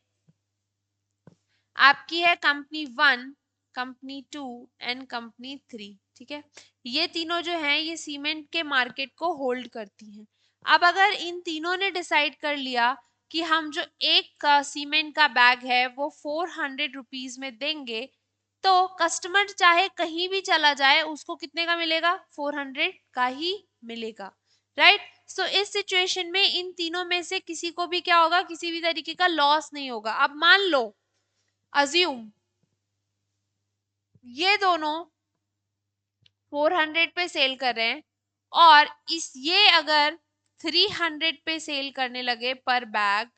आपकी है कंपनी 1, कंपनी 2 एंड कंपनी 3, ठीक है। ये तीनों जो हैं ये सीमेंट के मार्केट को होल्ड करती हैं। अब अगर इन तीनों ने डिसाइड कर लिया कि हम जो एक का सीमेंट का बैग है वो 400 रुपीज में देंगे, तो कस्टमर चाहे कहीं भी चला जाए उसको कितने का मिलेगा? 400 का ही मिलेगा, राइट। सो इस सिचुएशन में इन तीनों में से किसी को भी क्या होगा? किसी भी तरीके का लॉस नहीं होगा। अब मान लो, अज्यूम ये दोनों 400 पे सेल कर रहे हैं और ये अगर 300 पे सेल करने लगे पर बैग,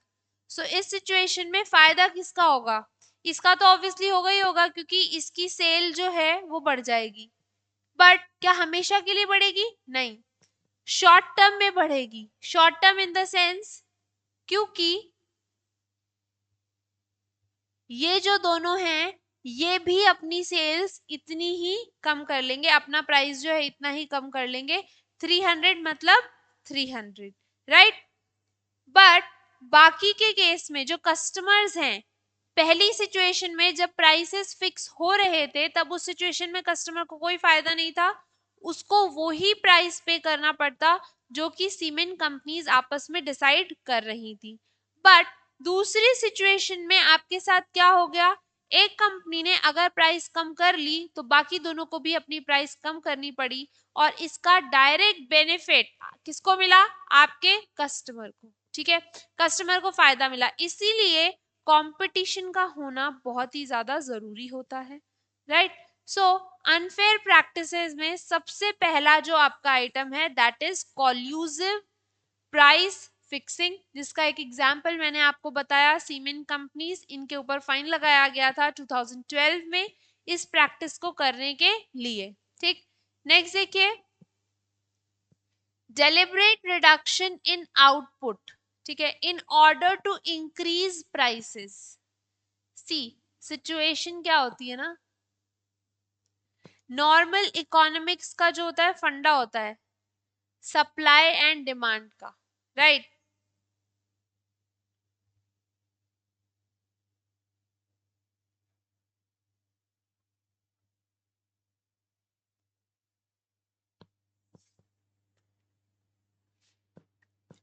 सो इस सिचुएशन में फायदा किसका होगा? इसका तो ऑब्वियसली होगा ही होगा, क्योंकि इसकी सेल जो है वो बढ़ जाएगी। बट क्या हमेशा के लिए बढ़ेगी? नहीं, शॉर्ट टर्म में बढ़ेगी। Short term in the sense, क्योंकि ये जो दोनों हैं ये भी अपनी सेल्स इतनी ही कम कर लेंगे, अपना प्राइस जो है इतना ही कम कर लेंगे, 300 मतलब 300, राइट। बट बाकी के केस में जो कस्टमर्स हैं, पहली सिचुएशन में जब प्राइसेस फिक्स हो रहे थे तब उस सिचुएशन में कस्टमर को कोई फायदा नहीं था, उसको वही प्राइस पे करना पड़ता जो कि सीमेंट कंपनीज आपस में डिसाइड कर रही थी। बट दूसरी सिचुएशन में आपके साथ क्या हो गया? एक कंपनी ने अगर प्राइस कम कर ली तो बाकी दोनों को भी अपनी प्राइस कम करनी पड़ी, और इसका डायरेक्ट बेनिफिट किसको मिला? आपके कस्टमर को, ठीक है। कस्टमर को फायदा मिला। इसीलिए कंपटीशन का होना बहुत ही ज्यादा जरूरी होता है, राइट। सो अनफेयर प्रैक्टिसेस में सबसे पहला जो आपका आइटम है दैट इज कॉल्यूसिव प्राइस फिक्सिंग, जिसका एक एग्जांपल मैंने आपको बताया, सीमेंट कंपनीज, इनके ऊपर फाइन लगाया गया था 2012 में इस प्रैक्टिस को करने के लिए, ठीक। नेक्स्ट देखिए, डेलिब्रेट रिडक्शन इन आउटपुट, ठीक है, in order to increase prices. See situation क्या होती है ना, नॉर्मल इकोनॉमिक्स का जो होता है फंडा होता है सप्लाई एंड डिमांड का, right.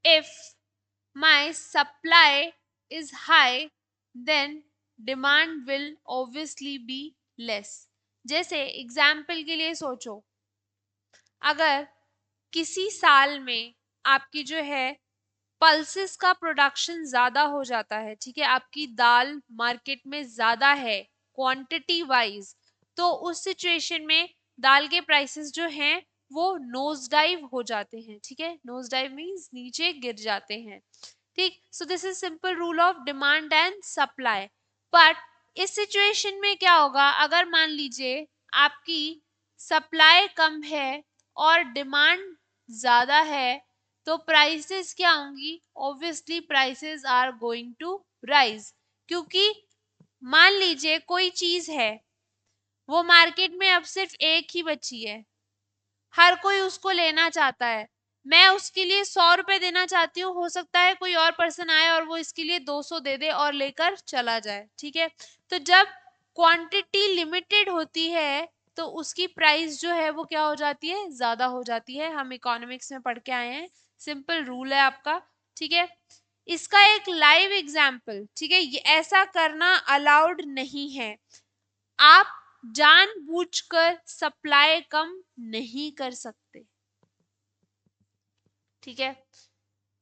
If my supply is high, then demand will obviously be less. जैसे एग्जाम्पल के लिए सोचो, अगर किसी साल में आपकी जो है पल्सेस का प्रोडक्शन ज्यादा हो जाता है, ठीक है, आपकी दाल मार्केट में ज्यादा है क्वांटिटी वाइज, तो उस सिचुएशन में दाल के प्राइसेस जो हैं वो नोज डाइव हो जाते हैं, ठीक है। नोज डाइव मीन्स नीचे गिर जाते हैं, ठीक। सो this is simple rule of demand and supply. But इस सिचुएशन में क्या होगा? अगर मान लीजिए आपकी सप्लाई कम है और डिमांड ज्यादा है, तो प्राइसेस क्या होंगी? Obviously prices are going to rise, क्योंकि मान लीजिए कोई चीज है वो मार्केट में अब सिर्फ एक ही बची है, हर कोई उसको लेना चाहता है, मैं उसके लिए 100 रुपए देना चाहती हूँ, हो सकता है कोई और पर्सन आए और वो इसके लिए 200 दे दे और लेकर चला जाए, ठीक है। तो जब क्वांटिटी लिमिटेड होती है तो उसकी प्राइस जो है वो क्या हो जाती है? ज्यादा हो जाती है। हम इकोनॉमिक्स में पढ़ के आए हैं, सिंपल रूल है आपका, ठीक है। इसका एक लाइव एग्जाम्पल, ठीक है, ये ऐसा करना अलाउड नहीं है। आप जानबूझकर सप्लाई कम नहीं कर सकते, ठीक है।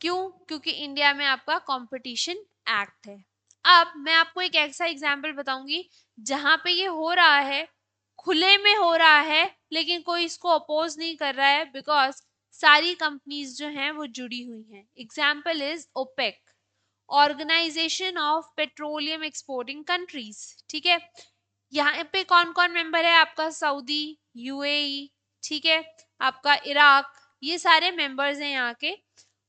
क्यों? क्योंकि इंडिया में आपका कंपटीशन एक्ट है। अब मैं आपको एक ऐसा एग्जाम्पल बताऊंगी जहां पे ये हो रहा है, खुले में हो रहा है, लेकिन कोई इसको अपोज नहीं कर रहा है, बिकॉज सारी कंपनीज जो हैं वो जुड़ी हुई हैं। Example is OPEC, organisation of petroleum exporting countries, ठीक है। यहाँ पे कौन कौन मेंबर है आपका? सऊदी, यूएई, ठीक है, आपका इराक, ये सारे मेंबर्स हैं यहाँ के।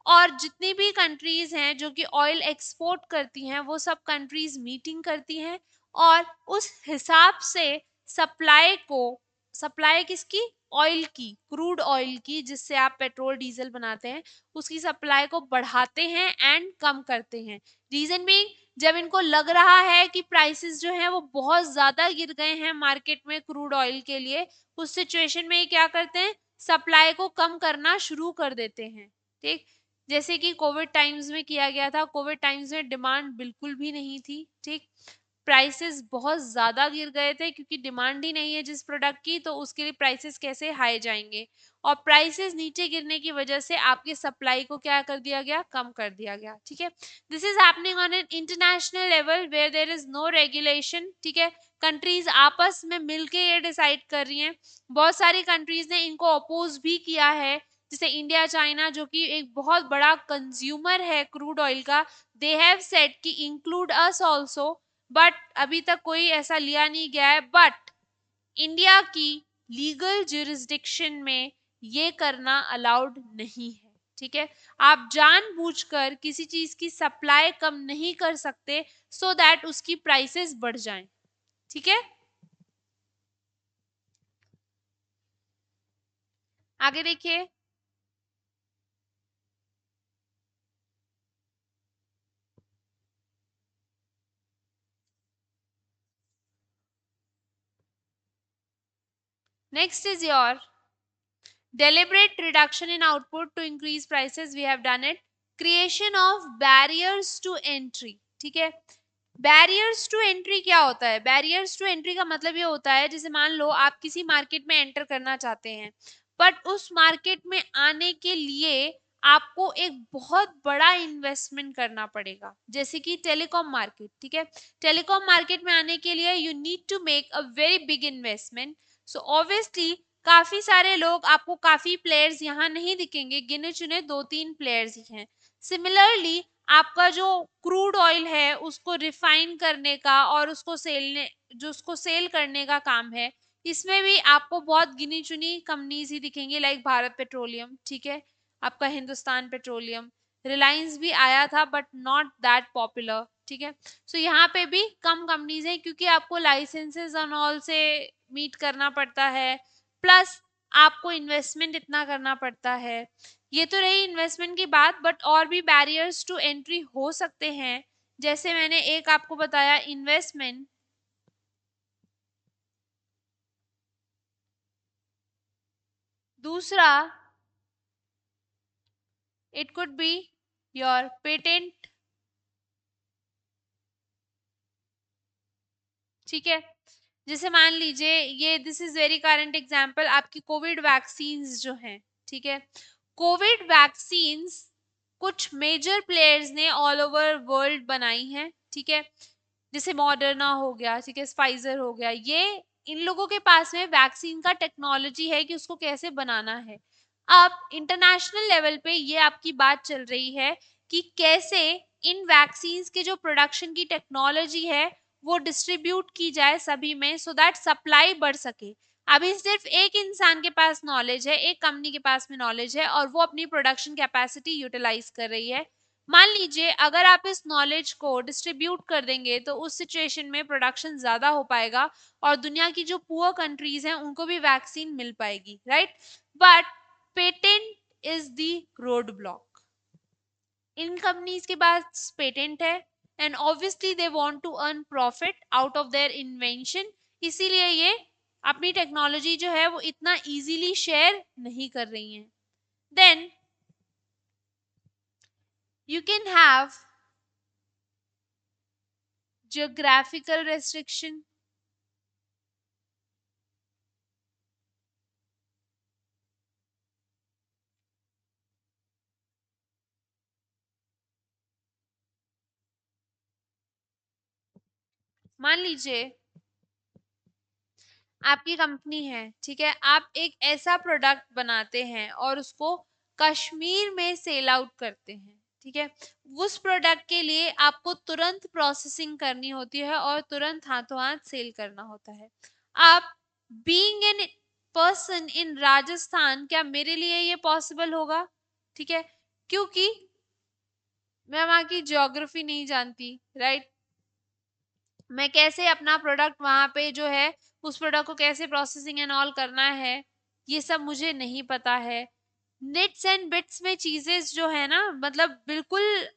और जितनी भी कंट्रीज हैं जो कि ऑयल एक्सपोर्ट करती हैं वो सब कंट्रीज मीटिंग करती हैं और उस हिसाब से सप्लाई किसकी, ऑयल की, क्रूड ऑयल की, जिससे आप पेट्रोल डीजल बनाते हैं, उसकी सप्लाई को बढ़ाते हैं एंड कम करते हैं। रीजन भी, जब इनको लग रहा है कि प्राइसेस जो हैं वो बहुत ज्यादा गिर गए हैं मार्केट में क्रूड ऑयल के लिए, उस सिचुएशन में ये क्या करते हैं, सप्लाई को कम करना शुरू कर देते हैं। ठीक, जैसे कि कोविड टाइम्स में किया गया था। कोविड टाइम्स में डिमांड बिल्कुल भी नहीं थी। ठीक, प्राइसेस बहुत ज़्यादा गिर गए थे क्योंकि डिमांड ही नहीं है जिस प्रोडक्ट की, तो उसके लिए प्राइसेस कैसे हाई जाएंगे। और प्राइसेस नीचे गिरने की वजह से आपके सप्लाई को क्या कर दिया गया, कम कर दिया गया। ठीक है, this is happening on an international level where there is no regulation. ठीक है, कंट्रीज आपस में मिलके ये डिसाइड कर रही हैं। बहुत सारी कंट्रीज ने इनको अपोज भी किया है, जैसे इंडिया, चाइना, जो कि एक बहुत बड़ा कंज्यूमर है क्रूड ऑयल का, दे हैव सेड कि इंक्लूड अस ऑल्सो, बट अभी तक कोई ऐसा लिया नहीं गया है। बट इंडिया की लीगल जुरिस्डिक्शन में ये करना अलाउड नहीं है। ठीक है, आप जानबूझकर किसी चीज की सप्लाई कम नहीं कर सकते सो दैट उसकी प्राइसेस बढ़ जाएं। ठीक है, आगे देखिए। Next is your deliberate reduction in output to increase prices, we have done it. Creation of barriers to entry। ठीक है, बैरियर्स टू एंट्री क्या होता है, बैरियर्स टू एंट्री का मतलब ये होता है, जैसे मान लो आप किसी मार्केट में एंटर करना चाहते हैं, बट उस मार्केट में आने के लिए आपको एक बहुत बड़ा इन्वेस्टमेंट करना पड़ेगा, जैसे कि टेलीकॉम मार्केट। ठीक है, टेलीकॉम मार्केट में आने के लिए you need to make a very big investment. So obviously काफी सारे लोग, आपको काफी प्लेयर्स यहाँ नहीं दिखेंगे, गिने चुने 2-3 प्लेयर्स ही हैं। सिमिलरली आपका जो क्रूड ऑयल है उसको रिफाइन करने का और उसको सेल करने का काम है, इसमें भी आपको बहुत गिनी चुनी कंपनीज ही दिखेंगी, लाइक भारत पेट्रोलियम। ठीक है, आपका हिंदुस्तान पेट्रोलियम, रिलायंस भी आया था बट नॉट दैट पॉपुलर। ठीक है, सो यहाँ पे भी कम कंपनीज हैं क्योंकि आपको लाइसेंसेस एंड ऑल से मीट करना पड़ता है, प्लस आपको इन्वेस्टमेंट इतना करना पड़ता है। ये तो रही इन्वेस्टमेंट की बात, बट और भी बैरियर्स टू एंट्री हो सकते हैं, जैसे मैंने एक आपको बताया इन्वेस्टमेंट। दूसरा, it could be your patent. ठीक है, जैसे मान लीजिए ये, this is very current example, आपकी कोविड वैक्सीन्स जो हैं। ठीक है, कोविड वैक्सीन्स कुछ मेजर प्लेयर्स ने ऑल ओवर वर्ल्ड बनाई हैं। ठीक है, जैसे मॉडर्ना हो गया, ठीक है, फाइजर हो गया, ये इन लोगों के पास में वैक्सीन का टेक्नोलॉजी है कि उसको कैसे बनाना है। अब इंटरनेशनल लेवल पे ये आपकी बात चल रही है कि कैसे इन वैक्सीन्स के जो प्रोडक्शन की टेक्नोलॉजी है वो डिस्ट्रीब्यूट की जाए सभी में, सो दैट सप्लाई बढ़ सके। अभी सिर्फ एक इंसान के पास नॉलेज है, एक कंपनी के पास में नॉलेज है, और वो अपनी प्रोडक्शन कैपेसिटी यूटिलाइज कर रही है। मान लीजिए अगर आप इस नॉलेज को डिस्ट्रीब्यूट कर देंगे तो उस सिचुएशन में प्रोडक्शन ज्यादा हो पाएगा और दुनिया की जो पुअर कंट्रीज हैं उनको भी वैक्सीन मिल पाएगी, right. But patent is the road block. इन कंपनीज के पास पेटेंट है and obviously they want to earn profit out of their invention, इसीलिए ये अपनी टेक्नोलॉजी जो है वो इतना इजीली शेयर नहीं कर रही हैं। Then you can have geographical restriction। मान लीजिए आपकी कंपनी है, ठीक है, आप एक ऐसा प्रोडक्ट बनाते हैं और उसको कश्मीर में सेल आउट करते हैं। ठीक है, उस प्रोडक्ट के लिए आपको तुरंत प्रोसेसिंग करनी होती है और तुरंत हाथों हाथ सेल करना होता है। आप being an person in Rajasthan, क्या मेरे लिए ये पॉसिबल होगा? ठीक है, क्योंकि मैं वहां की ज्योग्राफी नहीं जानती, राइट। मैं कैसे अपना प्रोडक्ट वहां पे जो है उस प्रोडक्ट को कैसे प्रोसेसिंग एंड ऑल करना है, ये सब मुझे नहीं पता है। निट्स एंड बिट्स में चीजें जो है ना, मतलब बिल्कुल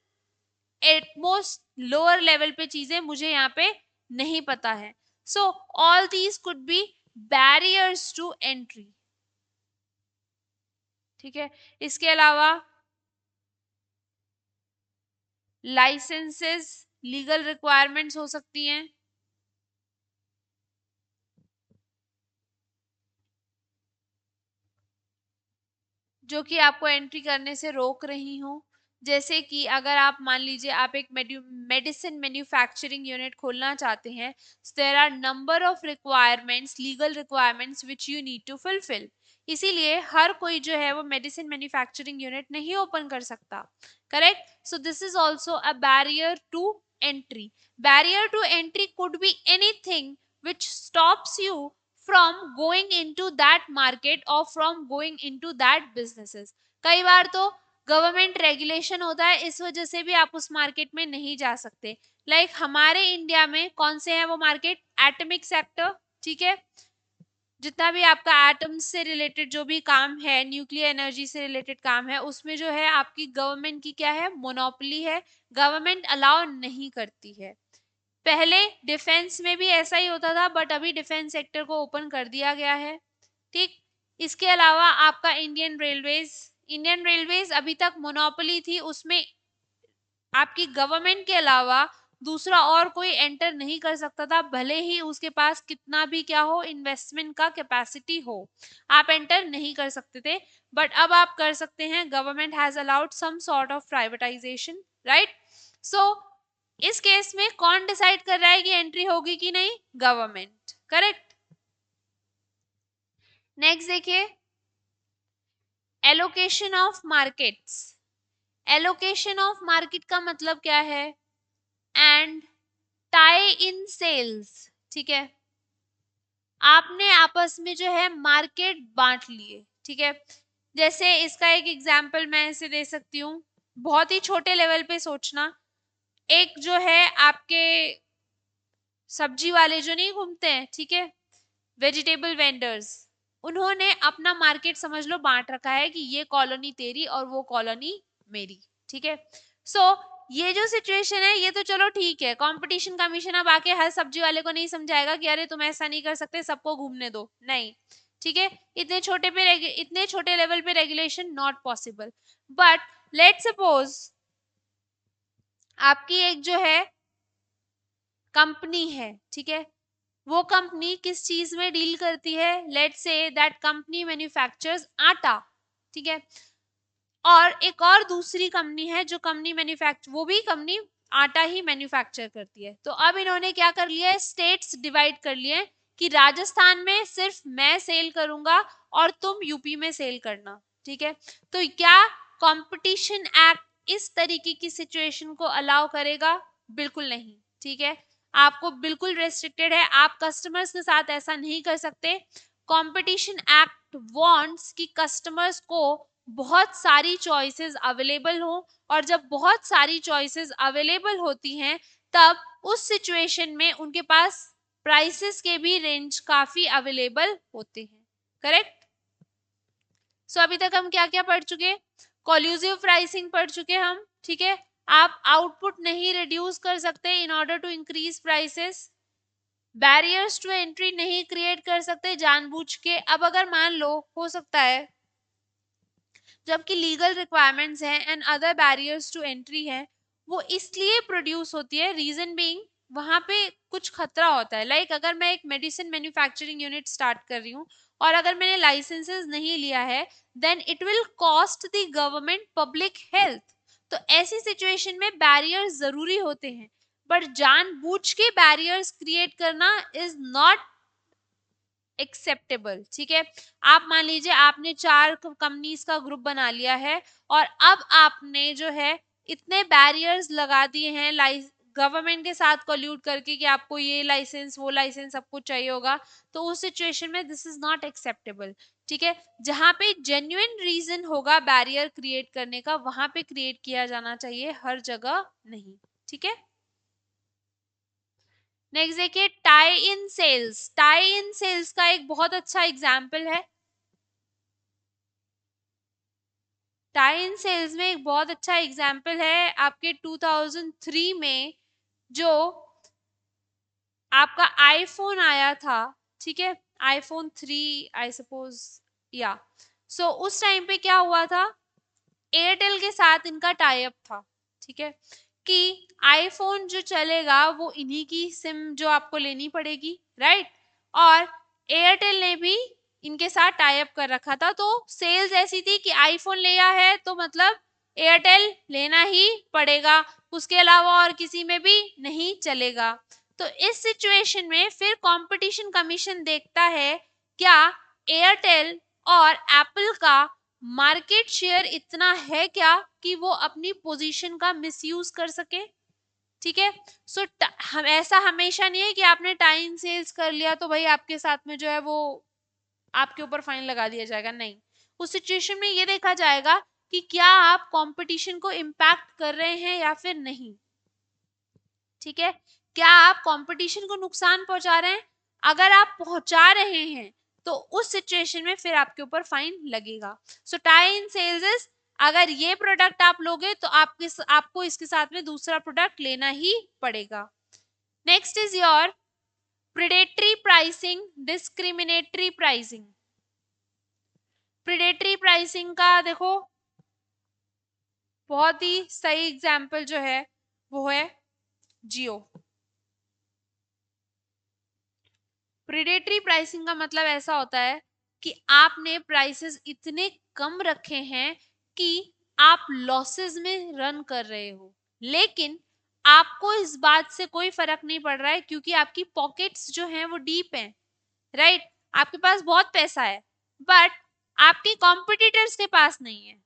एटमोस्ट लोअर लेवल पे चीजें मुझे यहाँ पे नहीं पता है। So all these could be barriers to entry. ठीक है, इसके अलावा लाइसेंसेस, लीगल रिक्वायरमेंट्स हो सकती हैं, जो कि आपको एंट्री करने से रोक रही हूँ। जैसे कि अगर आप मान लीजिए आप एक मेडिसिन मैन्युफैक्चरिंग यूनिट खोलना चाहते हैं, there are number of requirements, legal requirements which you need to fulfil. इसीलिए हर कोई जो है वो मेडिसिन मैन्युफैक्चरिंग यूनिट नहीं ओपन कर सकता। Correct, so this is also a barrier to entry. Barrier to entry could be anything which stops you from going into that market or from going into that businesses। कई बार तो government regulation होता है, इस वजह से भी आप उस मार्केट में नहीं जा सकते। लाइक हमारे इंडिया में कौन से हैं वो मार्केट? Atomic sector. ठीक है, जितना भी आपका एटम से रिलेटेड जो भी काम है, न्यूक्लियर एनर्जी से रिलेटेड काम है, उसमें जो है आपकी गवर्नमेंट की क्या है? मोनोपोली है, गवर्नमेंट अलाउ नहीं करती है। पहले डिफेंस में भी ऐसा ही होता था, बट अभी डिफेंस सेक्टर को ओपन कर दिया गया है। ठीक, इसके अलावा आपका इंडियन रेलवेज अभी तक मोनोपोली थी, उसमें आपकी गवर्नमेंट के अलावा दूसरा और कोई एंटर नहीं कर सकता था, भले ही उसके पास कितना भी क्या हो, इन्वेस्टमेंट का कैपेसिटी हो, आप एंटर नहीं कर सकते थे। बट अब आप कर सकते हैं, government has allowed some sort of privatisation, right. So इस केस में कौन डिसाइड कर रहा है कि एंट्री होगी कि नहीं? गवर्नमेंट। करेक्ट। नेक्स्ट देखिए, allocation of markets. Allocation of market का मतलब क्या है? And tie in sales. ठीक है, आपने आपस में जो है मार्केट बांट लिए। ठीक है, जैसे इसका एक एग्जांपल मैं इसे दे सकती हूँ, बहुत ही छोटे लेवल पे सोचना। एक जो है आपके सब्जी वाले जो नहीं घूमते हैं, ठीक है, वेजिटेबल वेंडर्स, उन्होंने अपना मार्केट समझ लो बांट रखा है कि ये कॉलोनी तेरी और वो कॉलोनी मेरी। ठीक है, सो ये जो सिचुएशन है ये तो चलो ठीक है, कंपटीशन कमीशन अब आके हर सब्जी वाले को नहीं समझाएगा कि अरे तुम ऐसा नहीं कर सकते, सबको घूमने दो, नहीं। ठीक है, इतने छोटे लेवल पे regulation not possible. But let suppose आपकी एक जो है कंपनी है, ठीक है, वो कंपनी किस चीज में डील करती है? Let's say that company manufactures आटा। ठीक है, और एक और दूसरी कंपनी है जो कंपनी मैन्युफैक्चर, वो भी कंपनी आटा ही मैन्युफैक्चर करती है। तो अब इन्होंने क्या कर लिया है? स्टेट्स डिवाइड कर लिए हैं कि राजस्थान में सिर्फ मैं सेल करूंगा और तुम यूपी में सेल करना। ठीक है, तो क्या कंपटीशन एक्ट इस तरीके की सिचुएशन को अलाउ करेगा? बिल्कुल नहीं। ठीक है, आपको बिल्कुल रेस्ट्रिक्टेड है, आप कस्टमर्स के साथ ऐसा नहीं कर सकते। कंपटीशन एक्ट वांट्स कि कस्टमर्स को बहुत सारी चॉइसेस अवेलेबल हो, और जब बहुत सारी चॉइसेस अवेलेबल होती हैं तब उस सिचुएशन में उनके पास प्राइसेस के भी रेंज काफी अवेलेबल होते हैं। करेक्ट। सो अभी तक हम क्या क्या पढ़ चुके? कोल्यूसिव प्राइसिंग पढ़ चुके हम। ठीक है, आप आउटपुट नहीं रिड्यूस कर सकते in order to increase prices. Barriers to entry नहीं क्रिएट कर सकते जानबूझ के। अब अगर मान लो, हो सकता है जबकि लीगल रिक्वायरमेंट्स हैं and other barriers to entry है, वो इसलिए प्रोड्यूस होती है, रीजन बीइंग वहां पे कुछ खतरा होता है। लाइक अगर मैं एक मेडिसिन मैन्युफैक्चरिंग यूनिट स्टार्ट कर रही हूँ और अगर मैंने लाइसेंसेस नहीं लिया है, then it will cost the government public health. तो ऐसी सिचुएशन में बैरियर्स जरूरी होते हैं, बट जानबूझ के बैरियर्स क्रिएट करना इज नॉट एक्सेप्टेबल। ठीक है, आप मान लीजिए आपने 4 कंपनीज का ग्रुप बना लिया है और अब आपने जो है इतने बैरियर्स लगा दिए हैं गवर्नमेंट के साथ कोल्यूड करके कि आपको ये लाइसेंस वो लाइसेंस सब कुछ चाहिए होगा, तो उस सिचुएशन में दिस इज नॉट एक्सेप्टेबल। ठीक है, जहां पे जेन्युइन रीजन होगा बैरियर क्रिएट करने का, वहां पे क्रिएट किया जाना चाहिए, हर जगह नहीं। ठीक है, नेक्स्ट देखिए tie in sales. Tie in sales का एक बहुत अच्छा एग्जाम्पल है। टाई इन सेल्स में एक बहुत अच्छा एग्जाम्पल है आपके 2003 में जो आपका आईफोन आया था, ठीक है, आईफोन 3 आई सपोज, या सो उस टाइम पे क्या हुआ था, एयरटेल के साथ इनका टाई अप था, ठीक है, कि आईफोन जो चलेगा वो इन्हीं की सिम जो आपको लेनी पड़ेगी, राइट। और एयरटेल ने भी इनके साथ टाई अप कर रखा था, तो सेल्स ऐसी थी कि आईफोन लिया है तो मतलब एयरटेल लेना ही पड़ेगा, उसके अलावा और किसी में भी नहीं चलेगा। तो इस सिचुएशन में फिर कंपटीशन कमीशन देखता है क्या एयरटेल और एप्पल का मार्केट शेयर इतना है क्या कि वो अपनी पोजीशन का मिसयूज कर सके, ठीक है। सो हम ऐसा हमेशा नहीं है कि आपने टाइम सेल्स कर लिया तो भाई आपके साथ में जो है वो आपके ऊपर फाइन लगा दिया जाएगा, नहीं। उस सिचुएशन में ये देखा जाएगा कि क्या आप कंपटीशन को इम्पैक्ट कर रहे हैं या फिर नहीं, ठीक है। क्या आप कंपटीशन को नुकसान पहुंचा रहे हैं, अगर आप पहुंचा रहे हैं तो उस सिचुएशन में फिर आपके ऊपर फाइन लगेगा। सो टाई इन सेल्स इज, अगर ये प्रोडक्ट आप लोगे तो आपको इसके साथ में दूसरा प्रोडक्ट लेना ही पड़ेगा। Next is your predatory pricing, discriminatory pricing. Predatory pricing का देखो बहुत ही सही एग्जाम्पल जो है वो है जियो। प्रेडेटरी प्राइसिंग का मतलब ऐसा होता है कि आपने प्राइसेस इतने कम रखे हैं कि आप लॉसेस में रन कर रहे हो, लेकिन आपको इस बात से कोई फर्क नहीं पड़ रहा है क्योंकि आपकी पॉकेट्स जो हैं वो डीप हैं, राइट। आपके पास बहुत पैसा है बट आपके कॉम्पिटिटर्स के पास नहीं है।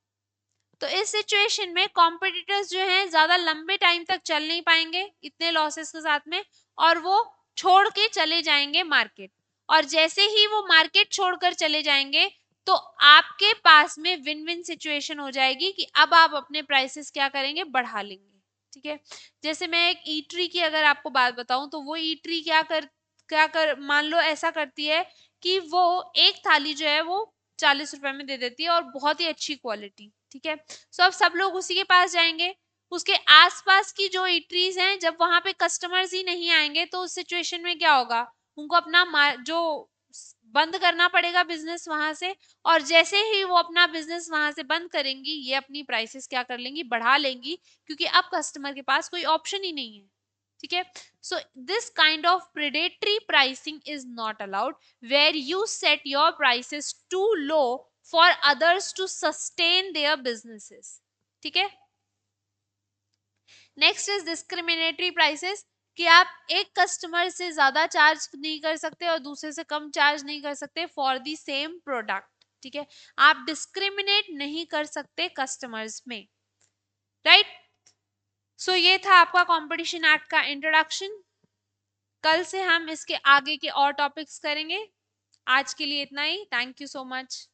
तो इस सिचुएशन में कॉम्पिटिटर्स जो हैं ज्यादा लंबे टाइम तक चल नहीं पाएंगे इतने लॉसेस के साथ में, और वो छोड़ के चले जाएंगे मार्केट। और जैसे ही वो मार्केट छोड़कर चले जाएंगे तो आपके पास में विन विन सिचुएशन हो जाएगी कि अब आप अपने प्राइसेस क्या करेंगे, बढ़ा लेंगे, ठीक है। जैसे मैं एक ईटरी की अगर आपको बात बताऊं तो वो ईटरी क्या कर मान लो ऐसा करती है कि वो एक थाली जो है वो 40 रुपए में दे देती है और बहुत ही अच्छी क्वालिटी, ठीक है। सो अब सब लोग उसी के पास जाएंगे। उसके आसपास की जो इटरीज हैं जब वहां पे कस्टमर्स ही नहीं आएंगे तो उस सिचुएशन में क्या होगा, उनको अपना जो बंद करना पड़ेगा बिजनेस वहां से। और जैसे ही वो अपना बिजनेस वहां से बंद करेंगी ये अपनी प्राइसेस क्या कर लेंगी, बढ़ा लेंगी, क्योंकि अब कस्टमर के पास कोई ऑप्शन ही नहीं है, ठीक है। So this kind of predatory pricing is not allowed where you set your prices too low for others to sustain their businesses, ठीक है। नेक्स्ट इज डिस्क्रिमिनेटरी प्राइसेस, कि आप एक कस्टमर से ज्यादा चार्ज नहीं कर सकते और दूसरे से कम चार्ज नहीं कर सकते फॉर द सेम प्रोडक्ट, ठीक है। आप डिस्क्रिमिनेट नहीं कर सकते कस्टमर्स में, राइट। सो ये था आपका कंपटीशन एक्ट का इंट्रोडक्शन। कल से हम इसके आगे के और टॉपिक्स करेंगे। आज के लिए इतना ही। Thank you so much.